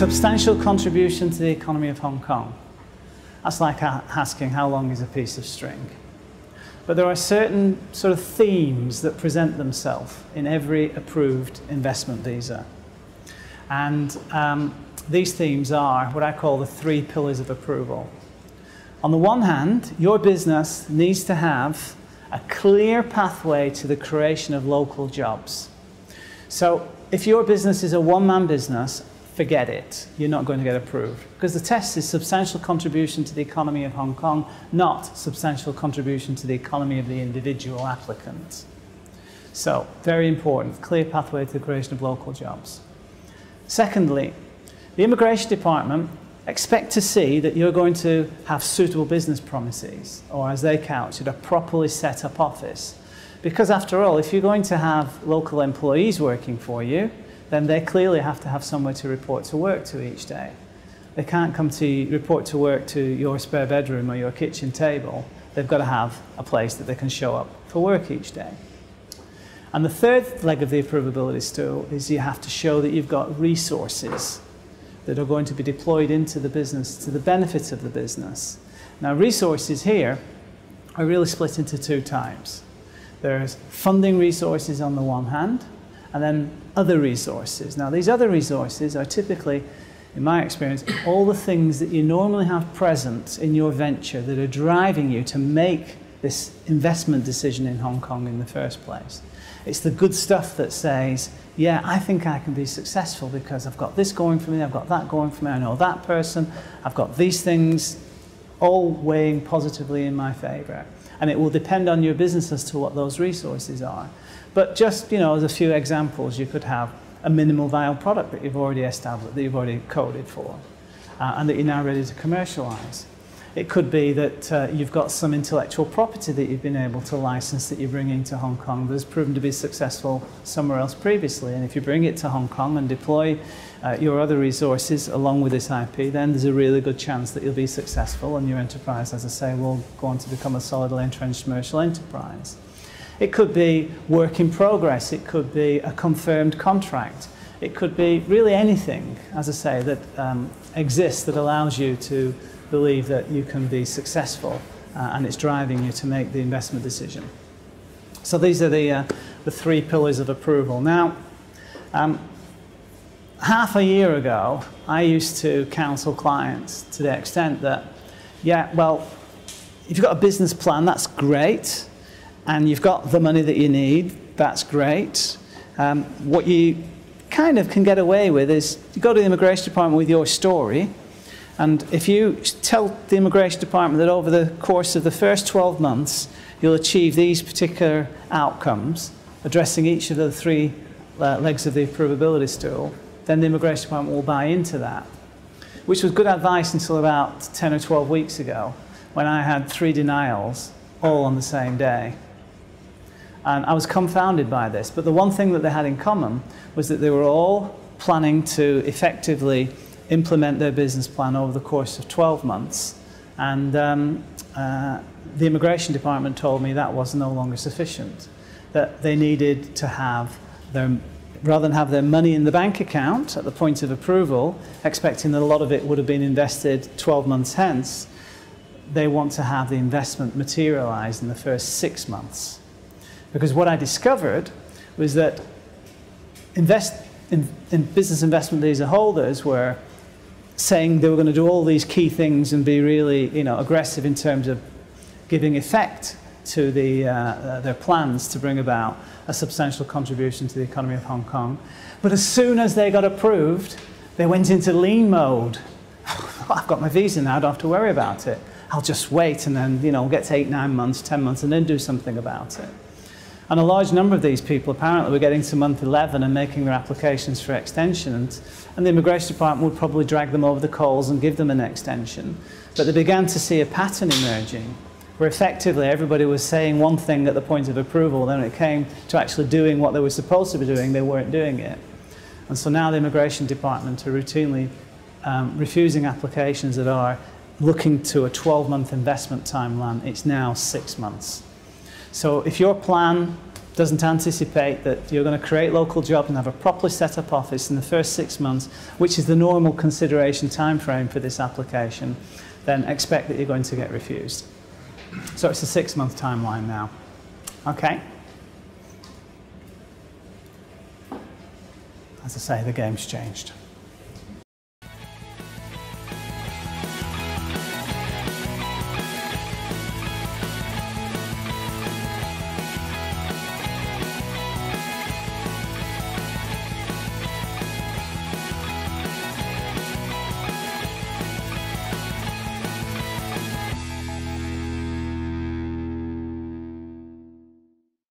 Substantial contribution to the economy of Hong Kong. That's like asking how long is a piece of string. But there are certain sort of themes that present themselves in every approved investment visa. And these themes are what I call the 3 pillars of approval. On the one hand, your business needs to have a clear pathway to the creation of local jobs. So if your business is a one-man business, forget it. You're not going to get approved. Because the test is substantial contribution to the economy of Hong Kong, not substantial contribution to the economy of the individual applicant. So, very important, clear pathway to the creation of local jobs. Secondly, the Immigration Department expect to see that you're going to have suitable business premises, or as they couch it, a properly set up office. Because after all, if you're going to have local employees working for you, then they clearly have to have somewhere to report to work to each day. They can't come to report to work to your spare bedroom or your kitchen table. They've got to have a place that they can show up for work each day. And the third leg of the approvability stool is you have to show that you've got resources that are going to be deployed into the business to the benefit of the business. Now, resources here are really split into 2 types. There's funding resources on the one hand, and then other resources. Now, these other resources are typically, in my experience, all the things that you normally have present in your venture that are driving you to make this investment decision in Hong Kong in the first place. It's the good stuff that says, yeah, I think I can be successful because I've got this going for me, I've got that going for me, I know that person, I've got these things all weighing positively in my favour. And it will depend on your business as to what those resources are. But just, as a few examples, you could have a minimal viable product that you've already established, that you've already coded for, and that you're now ready to commercialise. It could be that you've got some intellectual property that you've been able to license that you're bringing to Hong Kong that has proven to be successful somewhere else previously. And if you bring it to Hong Kong and deploy your other resources along with this IP, then there's a really good chance that you'll be successful and your enterprise, as I say, will go on to become a solidly entrenched commercial enterprise. It could be work in progress. It could be a confirmed contract. It could be really anything, as I say, that exists that allows you to believe that you can be successful and it's driving you to make the investment decision. So these are the 3 pillars of approval. Now, half a year ago, I used to counsel clients to the extent that, yeah, well, if you've got a business plan, that's great. And you've got the money that you need, that's great. What you kind of can get away with is you go to the Immigration Department with your story, and if you tell the Immigration Department that over the course of the first 12 months you'll achieve these particular outcomes, addressing each of the 3 legs of the approvability stool, then the Immigration Department will buy into that. Which was good advice until about 10 or 12 weeks ago, when I had 3 denials all on the same day. And I was confounded by this, but the one thing that they had in common was that they were all planning to effectively implement their business plan over the course of 12 months. And the Immigration Department told me that was no longer sufficient, that they needed to have rather than have their money in the bank account at the point of approval, expecting that a lot of it would have been invested 12 months hence, they want to have the investment materialize in the first 6 months. Because what I discovered was that in business investment visa holders were saying they were going to do all these key things and be really, aggressive in terms of giving effect to their plans to bring about a substantial contribution to the economy of Hong Kong. But as soon as they got approved, they went into lean mode. I've got my visa now, I don't have to worry about it. I'll just wait and then, get to 8, 9 months, 10 months and then do something about it. And a large number of these people apparently were getting to month 11 and making their applications for extensions, and the Immigration Department would probably drag them over the coals and give them an extension. But they began to see a pattern emerging where effectively everybody was saying one thing at the point of approval, then when it came to actually doing what they were supposed to be doing, they weren't doing it. And so now the Immigration Department are routinely refusing applications that are looking to a 12-month investment timeline. It's now 6 months. So if your plan doesn't anticipate that you're going to create local jobs and have a properly set up office in the first 6 months, which is the normal consideration time frame for this application, then expect that you're going to get refused. So it's a 6-month timeline now. Okay? As I say, the game's changed.